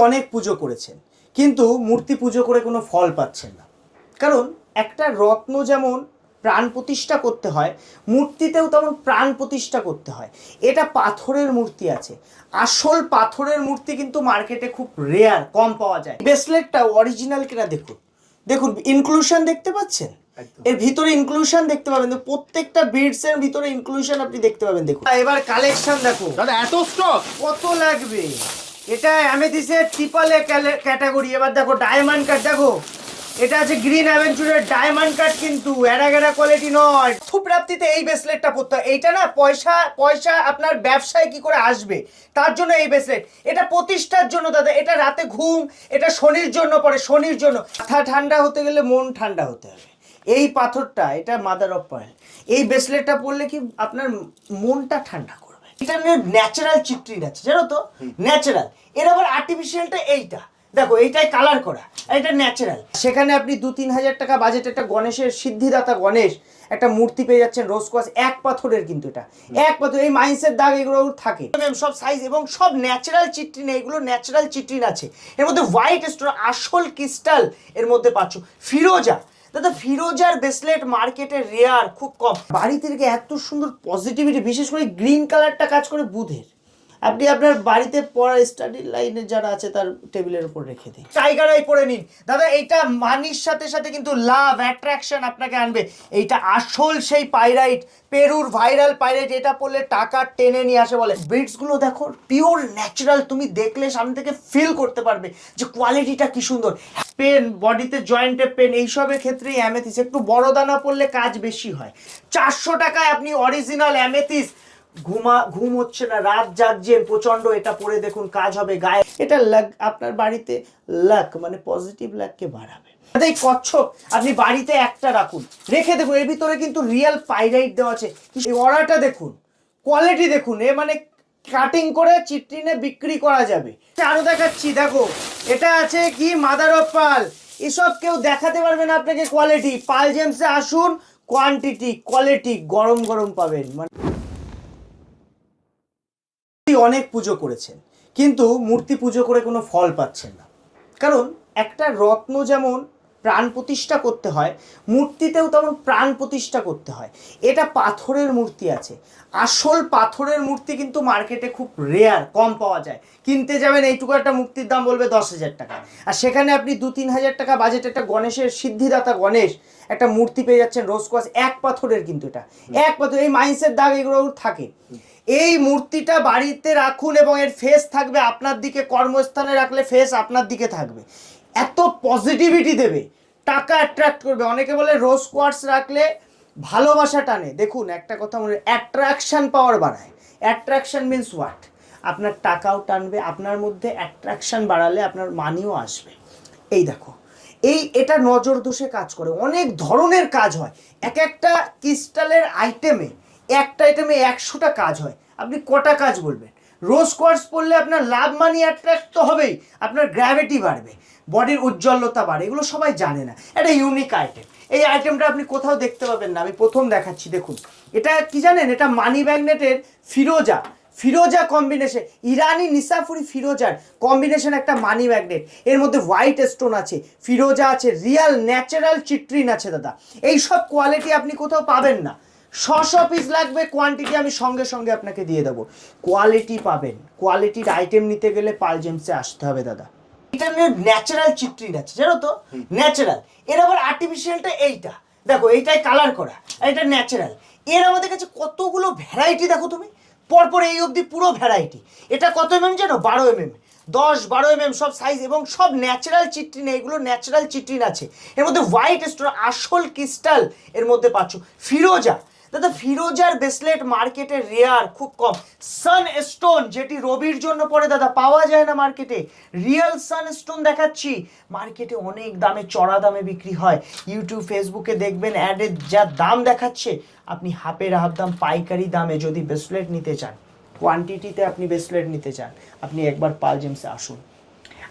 অনেক পুজো করেছেন কিন্তু মূর্তি পুজো করে কোনো ফল পাচ্ছেন না। কারণ একটা রত্ন যেমন প্রাণ প্রতিষ্ঠা করতে হয়, মূর্তিতেও তেমন প্রাণ প্রতিষ্ঠা করতে হয়। এটা পাথরের মূর্তি আছে, আসল পাথরের মূর্তি কিন্তু মার্কেটে খুব রেয়ার, কম পাওয়া যায়। ব্রেসলেটটা অরিজিনাল কিনা দেখুন, দেখুন ইনক্লুশন দেখতে পাচ্ছেন, এর ভিতরে ইনক্লুশন দেখতে পাবেন, প্রত্যেকটা বিডস এর ভিতরে ইনক্লুশন আপনি দেখতে পাবেন। দেখুন এবার কালেকশন দেখো দাদা, এত স্টক কত লাগবে। এটা অ্যামেথিসের ট্রিপল এ ক্যাটাগরি। এবার দেখো ডায়মন্ড কাট, দেখো এটা আছে গ্রিন অ্যাভেঞ্চুরের ডায়মন্ড কাট, কিন্তু এরা কোয়ালিটি নয়। প্রাপ্তিতে এই ব্রেসলেটটা পড়তে হয়। এইটা না পয়সা আপনার ব্যবসায় কি করে আসবে তার জন্য এই ব্রেসলেট, এটা প্রতিষ্ঠার জন্য দাদা। এটা রাতে ঘুম, এটা শনির জন্য পড়ে, শনির জন্য। মাথা ঠান্ডা হতে গেলে মন ঠান্ডা হতে হবে। এই পাথরটা, এটা মাদার অফ পার্ল, এই ব্রেসলেটটা পরলে কি আপনার মনটা ঠান্ডা করবে। এটা ন্যাচারাল চিত্রিন আছে, জানো তো, ন্যাচারাল। এর আবার আর্টিফিশিয়ালটা এইটা দেখো, এইটাই কালার করা, এটা ন্যাচারাল। সেখানে আপনি 2-3 হাজার টাকা বাজেট একটা গণেশের সিদ্ধিদাতা গণেশ একটা মূর্তি পেয়ে যাচ্ছেন রোজ কোয়ার্টজ, এক পাথরের, কিন্তু এটা এক পাথর। এই মাইন্সের দাগ এগুলো থাকে, সব সাইজ এবং সব ন্যাচারাল চিট্রিন, এগুলো ন্যাচারাল চিট্রিন আছে। এর মধ্যে হোয়াইট স্টোন, আসল ক্রিস্টাল এর মধ্যে পাচ্ছ। ফিরোজা দাদা, ফিরোজার ব্রেসলেট মার্কেটে রেয়ার, খুব কম। বাড়ি থেকে এত সুন্দর পজিটিভিটি, বিশেষ করে গ্রিন কালারটা কাজ করে বুধের। আপনি আপনার বাড়িতে পড়ার স্টাডি লাইনে যারা আছে তার টেবিলের উপর রেখে দিন। টাইগার আই পরে নিন দাদা, এইটা মানির সাথে সাথে কিন্তু লাভ অ্যাট্রাকশন আপনাকে আনবে। এইটা আসল সেই পাইরাইট, পেরুর ভাইরাল পাইরাইট। এটা পড়লে টাকা টেনে নিয়ে আসে বলে। বিটসগুলো দেখো পিওর ন্যাচারাল, তুমি দেখলে সামনে থেকে ফিল করতে পারবে যে কোয়ালিটিটা কি সুন্দর। পেন, বডিতে জয়েন্টে পেন, এইসবের ক্ষেত্রে অ্যামেথিস একটু বড় দানা পড়লে কাজ বেশি হয়। 400 টাকায় আপনি অরিজিনাল অ্যামেথিস, ঘুম হচ্ছে না, রাত জাগছেন প্রচন্ড, এটা পরে দেখুন কাজ হবে গায়ে। এটা লাক, আপনার বাড়িতে লাক মানে পজিটিভ লাককে বাড়াবে। এই কচ্ছপ আপনি বাড়িতে একটা রাখুন, রেখে দেখুন, এর ভিতরে কিন্তু রিয়েল পাইরাইট দেওয়া আছে। এই অরাটা দেখুন, কোয়ালিটি দেখুন, এ মানে কাটিং করে চিট্রিনে বিক্রি করা যাবে। আরো দেখাচ্ছি, দেখো এটা আছে কি মাদার অফ পার্ল। এসব কেউ দেখাতে পারবে না আপনাকে কোয়ালিটি। পার্ল জেমসে আসুন, কোয়ান্টিটি কোয়ালিটি গরম গরম পাবেন। মানে অনেক পুজো করেছেন কিন্তু মূর্তি পুজো করে কোনো ফল পাচ্ছেন না। কারণ একটা রত্ন যেমন প্রাণ প্রতিষ্ঠা করতে হয়, মূর্তিতেও তেমন প্রাণ প্রতিষ্ঠা করতে হয়। এটা পাথরের মূর্তি আছে, আসল পাথরের মূর্তি কিন্তু মার্কেটে খুব রেয়ার, কম পাওয়া যায়। কিনতে যাবেন এইটুকু একটা মূর্তির দাম বলবে 10,000 টাকা, আর সেখানে আপনি 2-3 হাজার টাকা বাজেট একটা গণেশের সিদ্ধিদাতা গণেশ একটা মূর্তি পেয়ে যাচ্ছেন রোজ কোয়ার্টজ, এক পাথরের, কিন্তু এটা এক পাথর। এই মাইন্সের দাগ এগুলো থাকে। এই মূর্তিটা বাড়িতে রাখুন এবং এর ফেস থাকবে আপনার দিকে, কর্মস্থানে রাখলে ফেস আপনার দিকে থাকবে, এত পজিটিভিটি দেবে, টাকা অ্যাট্রাক্ট করবে। অনেকে বলে রোজ কোয়ার্টজ রাখলে ভালোবাসা টানে। দেখুন একটা কথা মনে, অ্যাট্রাকশন পাওয়ার বাড়ায়। Attraction means what? আপনার টাকাও টানবে, আপনার মধ্যে অ্যাট্রাকশন বাড়ালে আপনার মানিও আসবে। এই দেখো, এটা নজর দোষে কাজ করে, অনেক ধরনের কাজ হয়। এক একটা ক্রিস্টালের আইটেমে, একটা আইটেমে 100টা কাজ হয়। আপনি কটা কাজ বলবেন? রোজ কোয়ার্টজ পড়লে আপনার লাভ, মানি অ্যাট্রাক্ট তো হবেই, আপনার গ্র্যাভিটি বাড়বে, বডির উজ্জ্বলতা বাড়ে। এগুলো সবাই জানে না, এটা ইউনিক আইটেম। এই আইটেমটা আপনি কোথাও দেখতে পাবেন না, আমি প্রথম দেখাচ্ছি। দেখুন এটা কি জানেন, এটা মানি ম্যাগনেটের ফিরোজা কম্বিনেশন, ইরানি নিসাফুরি ফিরোজার কম্বিনেশন একটা মানি ম্যাগনেট। এর মধ্যে হোয়াইট স্টোন আছে, ফিরোজা আছে, রিয়াল ন্যাচারাল চিট্রিন আছে দাদা। এই সব কোয়ালিটি আপনি কোথাও পাবেন না। 100 পিস লাগবে, কোয়ান্টিটি আমি সঙ্গে সঙ্গে আপনাকে দিয়ে দেবো। কোয়ালিটি পাবেন, কোয়ালিটির আইটেম নিতে গেলে পার্ল জেমসে আসতে হবে দাদা। এটা ন্যাচারাল চিট্রিন আছে, জানো তো, ন্যাচারাল। এর আবার আর্টিফিশিয়ালটা এইটা দেখো, এইটাই কালার করা, আর এটা ন্যাচারাল। এর আমাদের কাছে কতগুলো ভ্যারাইটি দেখো তুমি, পরপর এই অবধি পুরো ভ্যারাইটি। এটা কত এমএম জানো? 12 mm, 10-12 mm সব সাইজ, এবং সব ন্যাচারাল চিট্রিন, এগুলো ন্যাচারাল চিট্রিন আছে। এর মধ্যে হোয়াইট স্টোন, আসল ক্রিস্টাল এর মধ্যে পাচ্ছ। ফিরোজা দাদা, ফিরোজার ব্রেসলেট মার্কেটে রেয়ার, খুব কম। সানস্টোন, যেটি রবির জন্য পড়ে দাদা, পাওয়া যায় না মার্কেটে। রিয়েল সানস্টোন দেখাচ্ছি, মার্কেটে অনেক দামে, চড়া দামে বিক্রি হয়। ইউটিউব ফেসবুকে দেখবেন অ্যাডে যা দাম দেখাচ্ছে, আপনি হাফের হাফ দাম পাইকারি দামে যদি ব্রেসলেট নিতে চান, কোয়ান্টিটিতে আপনি ব্রেসলেট নিতে চান, আপনি একবার পার্ল জেমসে আসুন।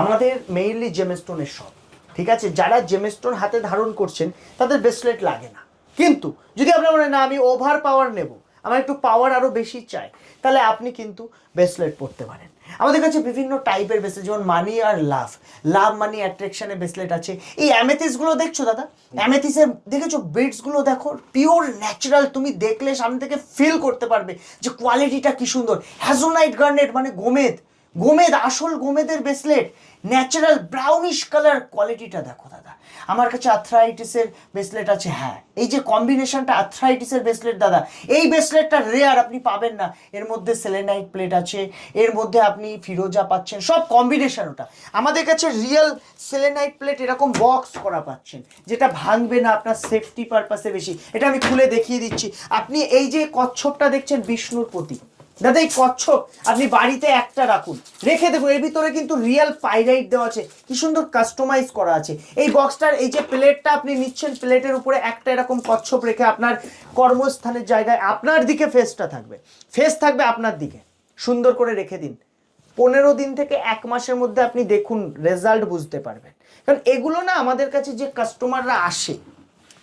আমাদের মেইনলি জেমস্টোনের শপ, ঠিক আছে? যারা জেমস্টোন হাতে ধারণ করছেন তাদের ব্রেসলেট লাগে না। কিন্তু যদি আপনার মনে না আমি ওভার পাওয়ার নেব, আমার একটু পাওয়ার আরও বেশি চাই, তাহলে আপনি কিন্তু ব্রেসলেট পরতে পারেন। আমাদের কাছে বিভিন্ন টাইপের ব্রেসলেট, যেমন মানি আর লাভ, লাভ মানি অ্যাট্রাকশনের ব্রেসলেট আছে। এই অ্যামেথিসগুলো দেখছো দাদা, অ্যামেথিসের দেখেছো বিটসগুলো দেখো, পিওর ন্যাচারাল, তুমি দেখলে সামনে থেকে ফিল করতে পারবে যে কোয়ালিটিটা কি সুন্দর। হ্যাজোনাইট গার্নেট মানে গোমেদ, গোমেদ আসল গোমেদের ব্রেসলেট, ন্যাচারাল ব্রাউনিশ কালার, কোয়ালিটিটা দেখো দাদা। আমার কাছে আর্থ্রাইটিসের ব্রেসলেট আছে, হ্যাঁ এই যে কম্বিনেশনটা আর্থ্রাইটিসের ব্রেসলেট দাদা, এই ব্রেসলেটটা রেয়ার, আপনি পাবেন না। এর মধ্যে সেলেনাইট প্লেট আছে, এর মধ্যে আপনি ফিরোজা পাচ্ছেন, সব কম্বিনেশন ওটা। আমাদের কাছে রিয়েল সেলেনাইট প্লেট এরকম বক্স করা পাচ্ছেন, যেটা ভাঙবে না, আপনার সেফটি পারপাসে বেশি। এটা আমি খুলে দেখিয়ে দিচ্ছি। আপনি এই যে কচ্ছপটা দেখছেন বিষ্ণুর প্রতীক দাদা, এই কচ্ছপ আপনি বাড়িতে একটা রাখুন, রেখে দেখুন, এর ভিতরে কিন্তু রিয়েল পাইরাইট দেওয়া আছে, কি সুন্দর কাস্টমাইজ করা আছে। এই বক্সটার এই যে প্লেটটা আপনি নিচ্ছেন, প্লেটের উপরে একটা এরকম কচ্ছপ রেখে আপনার কর্মস্থানের জায়গায় আপনার দিকে ফেসটা থাকবে, ফেস থাকবে আপনার দিকে, সুন্দর করে রেখে দিন। 15 দিন থেকে 1 মাসের মধ্যে আপনি দেখুন রেজাল্ট বুঝতে পারবেন। কারণ এগুলো না আমাদের কাছে যে কাস্টমাররা আসে,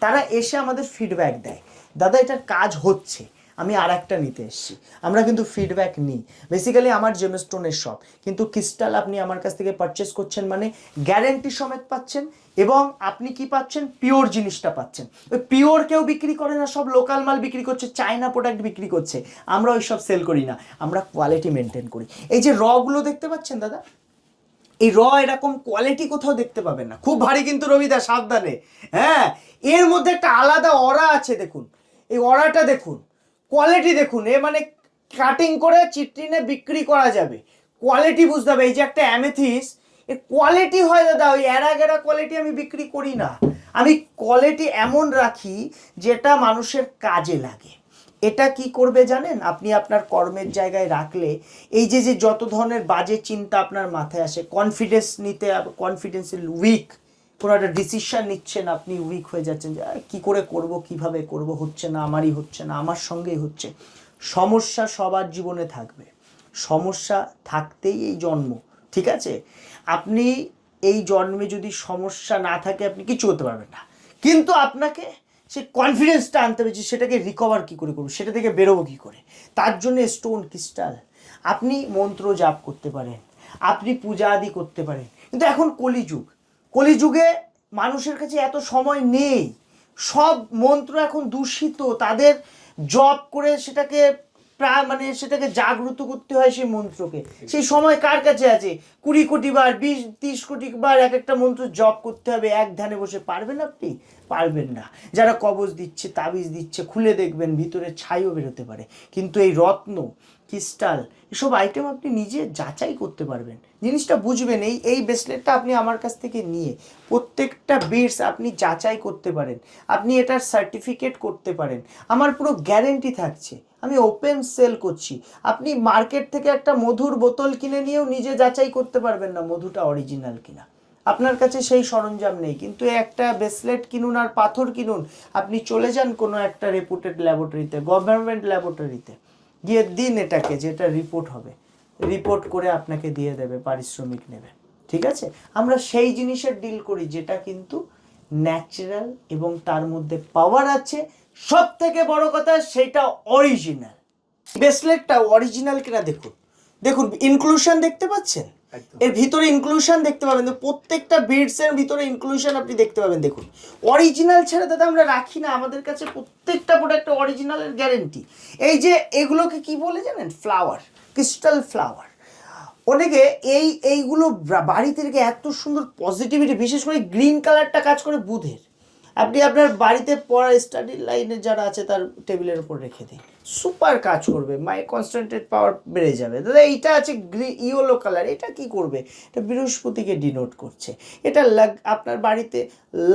তারা এসে আমাদের ফিডব্যাক দেয়, দাদা এটার কাজ হচ্ছে, আমি আর একটা নিতে এসেছি। আমরা কিন্তু ফিডব্যাক নিই। বেসিক্যালি আমার জেমস্টোনের শপ, কিন্তু ক্রিস্টাল আপনি আমার কাছ থেকে পারচেস করছেন মানে গ্যারেন্টি সমেত পাচ্ছেন, এবং আপনি কি পাচ্ছেন, পিওর জিনিসটা পাচ্ছেন। ওই পিওর কেউ বিক্রি করে না, সব লোকাল মাল বিক্রি করছে, চায়না প্রোডাক্ট বিক্রি করছে। আমরা ওই সব সেল করি না, আমরা কোয়ালিটি মেনটেন করি। এই যে রগুলো দেখতে পাচ্ছেন দাদা, এই এরকম কোয়ালিটি কোথাও দেখতে পাবেন না, খুব ভারী কিন্তু রবিদা, সাবধানে। হ্যাঁ, এর মধ্যে একটা আলাদা অরা আছে, দেখুন এই অরাটা দেখুন, কোয়ালিটি দেখুন, এ মানে কাটিং করে চিট্রিনে বিক্রি করা যাবে, কোয়ালিটি বুঝতে হবে। এই যে একটা অ্যামেথিস, এর কোয়ালিটি হয় দাদা, ওই এরা গেরা কোয়ালিটি আমি বিক্রি করি না, আমি কোয়ালিটি এমন রাখি যেটা মানুষের কাজে লাগে। এটা কি করবে জানেন, আপনি আপনার কর্মের জায়গায় রাখলে এই যে যে যত ধরনের বাজে চিন্তা আপনার মাথায় আসে, কনফিডেন্স নিতে, কনফিডেন্সিয়াল উইক, কোনো একটা ডিসিশন নিচ্ছেন আপনি উইক হয়ে যাচ্ছেন, যে কী করে করব, কিভাবে করব, হচ্ছে না, আমারই হচ্ছে না, আমার সঙ্গেই হচ্ছে। সমস্যা সবার জীবনে থাকবে, সমস্যা থাকতেই এই জন্ম, ঠিক আছে? আপনি এই জন্মে যদি সমস্যা না থাকে আপনি কিছু করতে পারবেন না, কিন্তু আপনাকে সেই কনফিডেন্সটা আনতে হবে যে সেটাকে রিকভার কী করে করবো, সেটা থেকে বেরোবো কী করে। তার জন্য স্টোন ক্রিস্টাল, আপনি মন্ত্র জাপ করতে পারেন, আপনি পূজা আদি করতে পারেন, কিন্তু এখন কলিযুগ, কলিযুগে মানুষের কাছে এত সময় নেই, সব মন্ত্র এখন দূষিত, তাদের জপ করে সেটাকে মানে সেটাকে জাগ্রত করতে হয় সেই মন্ত্রকে, সেই সময় কার কাছে আছে? 20 কোটি বার, 20-30 কোটি বার এক একটা মন্ত্র জপ করতে হবে, এক ধ্যানে বসে পারবেন আপনি? পারবেন না। যারা কবজ দিচ্ছে, তাবিজ দিচ্ছে, খুলে দেখবেন ভিতরে ছাইও বেরোতে পারে, কিন্তু এই রত্ন, ক্রিস্টাল, এসব আইটেম আপনি নিজে যাচাই করতে পারবেন, জিনিসটা বুঝবেন। এই ব্রেসলেটটা আপনি আমার কাছ থেকে নিয়ে প্রত্যেকটা বিটস আপনি যাচাই করতে পারেন, আপনি এটার সার্টিফিকেট করতে পারেন, আমার পুরো গ্যারেন্টি থাকছে, আমি ওপেন সেল করছি। আপনি মার্কেট থেকে একটা মধুর বোতল কিনে নিয়েও নিজে যাচাই করতে পারবেন না মধুটা অরিজিনাল কিনা, আপনার কাছে সেই সরঞ্জাম নেই। কিন্তু একটা ব্রেসলেট কিনুন আর পাথর কিনুন, আপনি চলে যান কোনো একটা রেপুটেড ল্যাবরেটরিতে, গভর্নমেন্ট ল্যাবরেটরিতে গিয়ে দিন এটাকে, যেটা রিপোর্ট হবে, রিপোর্ট করে আপনাকে দিয়ে দেবে, পারিশ্রমিক নেবে, ঠিক আছে? আমরা সেই জিনিসের ডিল করি যেটা কিন্তু ন্যাচারাল এবং তার মধ্যে পাওয়ার আছে, সব থেকে বড় কথা সেটা অরিজিনাল। ব্রেসলেটটা অরিজিনাল কিনা দেখুন, দেখুন ইনক্লুশন দেখতে পাচ্ছেন, এর ভিতরে ইনক্লুশন দেখতে পাবেন, প্রত্যেকটা বিডসের ভিতরে ইনক্লুশন আপনি দেখতে পাবেন। দেখুন অরিজিনাল ছাড়া দাদা আমরা রাখি না, আমাদের কাছে প্রত্যেকটা প্রোডাক্ট অরিজিনালের গ্যারেন্টি। এই যে এগুলোকে কি বলে জানেন, ফ্লাওয়ার, ক্রিস্টাল ফ্লাওয়ার। অনেকে এইগুলো বাড়িতে রেখে এত সুন্দর পজিটিভিটি, বিশেষ করে গ্রিন কালারটা কাজ করে বুধের, আপনি আপনার বাড়িতে পড়া স্টাডি লাইনে যারা আছে তার টেবিলের উপর রেখে দিন, সুপার কাজ করবে, কনসেন্ট্রেট পাওয়ার বেড়ে যাবে। দাদা এইটা আছে ইয়েলো কালার, এটা কি করবে, এটা বৃহস্পতিকে ডিনোট করছে, এটা লাক, আপনার বাড়িতে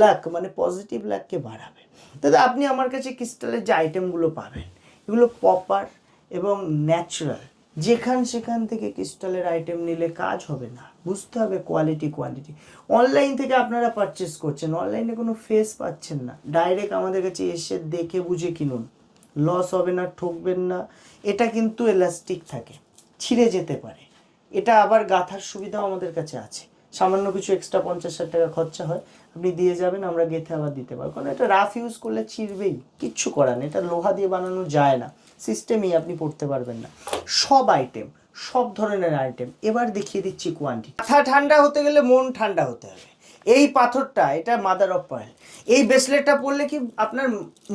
লাক মানে পজিটিভ লাককে বাড়াবে। দাদা আপনি আমার কাছে ক্রিস্টালের যে আইটেমগুলো পাবেন, এগুলো প্রপার এবং ন্যাচারাল, সেখান থেকে ক্রিস্টালের আইটেম নিলে কাজ হবে না, বুঝতে হবে কোয়ালিটি কোয়ান্টিটি। অনলাইন থেকে আপনারা পারচেস করছেন, অনলাইনে কোনো ফেস পাচ্ছেন না, ডাইরেক্ট আমাদের কাছে এসে দেখে বুঝে কিনুন, লস হবে না, ঠকবেন না। এটা কিন্তু এলাস্টিক থাকে, ছিঁড়ে যেতে পারে, এটা আবার গাঁথার সুবিধাও আমাদের কাছে আছে, সামান্য কিছু এক্সট্রা 50,000 টাকা খরচা হয়, আপনি দিয়ে যাবেন, আমরা গেঁথে আবার দিতে পারবো, কারণ এটা রাফ ইউজ করলে ছিঁড়বেই, কিচ্ছু করার নেই, এটা লোহা দিয়ে বানানো যায় না, সিস্টেমেই আপনি পড়তে পারবেন না। সব আইটেম সব ধরনের আইটেম। এবার দেখিয়ে দিচ্ছি কোয়ান্টিটি। মাথা ঠান্ডা হতে গেলে মন ঠান্ডা হতে হবে। এই পাথরটা, এটা মাদার অফ পার্ল, এই ব্রেসলেটটা পরলে কি আপনার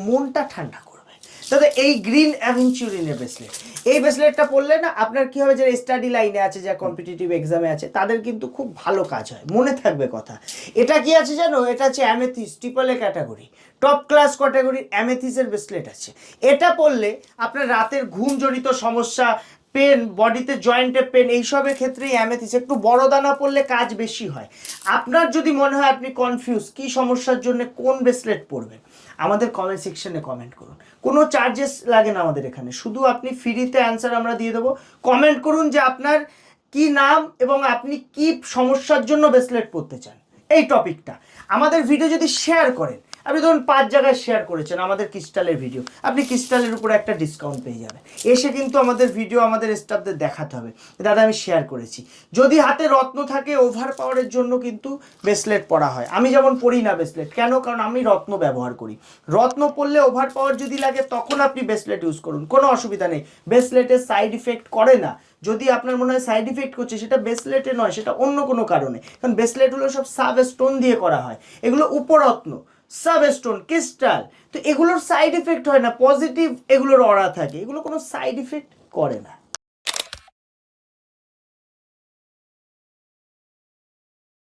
মনটা ঠান্ডা করবে। তবে এই গ্রিন অ্যাভেঞ্চুরিনের ব্রেসলেট, এই ব্রেসলেটটা পরলে না আপনার কি হবে, যারা স্টাডি লাইনে আছে, যা কম্পিটিটিভ এক্সামে আছে, তাদের কিন্তু খুব ভালো কাজ হয়, মনে থাকবে কথা। এটা কি আছে জানো, এটা হচ্ছে amethyst triple A category, top class ক্যাটাগরির অ্যামেথিসের ব্রেসলেট আছে। এটা পরলে আপনার রাতের ঘুমজনিত সমস্যা, পেন, বডিতে জয়েন্টে পেন, এইসবের ক্ষেত্রে অ্যামেথিস একটু বড় দানা পড়লে কাজ বেশি হয়। আপনার যদি মনে হয় আপনি কনফিউজ কি সমস্যার জন্য কোন ব্রেসলেট পরবেন, আমাদের কমেন্ট সেকশনে কমেন্ট করুন। কোনো চার্জেস লাগে না আমাদের এখানে, শুধু আপনি ফ্রিতে অ্যান্সার আমরা দিয়ে দেবো। কমেন্ট করুন যে আপনার কি নাম এবং আপনি কি সমস্যার জন্য ব্রেসলেট পরতে চান। এই টপিকটা আমাদের ভিডিও যদি শেয়ার করেন, আপনি ধরুন 5 জায়গায় শেয়ার করেছেন আমাদের ক্রিস্টালের ভিডিও, আপনি ক্রিস্টালের উপর একটা ডিসকাউন্ট পেয়ে যাবেন। এসে কিন্তু আমাদের ভিডিও আমাদের স্টাফদের দেখাতে হবে, দাদা আমি শেয়ার করেছি। যদি হাতে রত্ন থাকে, ওভার পাওয়ারের জন্য কিন্তু ব্রেসলেট পরা হয়। আমি যেমন পরি না ব্রেসলেট, কেন? কারণ আমি রত্ন ব্যবহার করি। রত্ন পরলে ওভার পাওয়ার যদি লাগে তখন আপনি ব্রেসলেট ইউজ করুন, কোনো অসুবিধা নেই। ব্রেসলেটের সাইড ইফেক্ট করে না। যদি আপনার মনে হয় সাইড ইফেক্ট করছে, সেটা ব্রেসলেটে নয়, সেটা অন্য কোনো কারণে। কারণ ব্রেসলেট হলো সব সাব স্টোন দিয়ে করা হয়, এগুলো উপরত্ন, সাব স্টোন, ক্রিস্টাল, তো এগুলোর সাইড ইফেক্ট হয় না, পজিটিভ এগুলোর অরা থাকে, এগুলো কোনো সাইড ইফেক্ট করে না।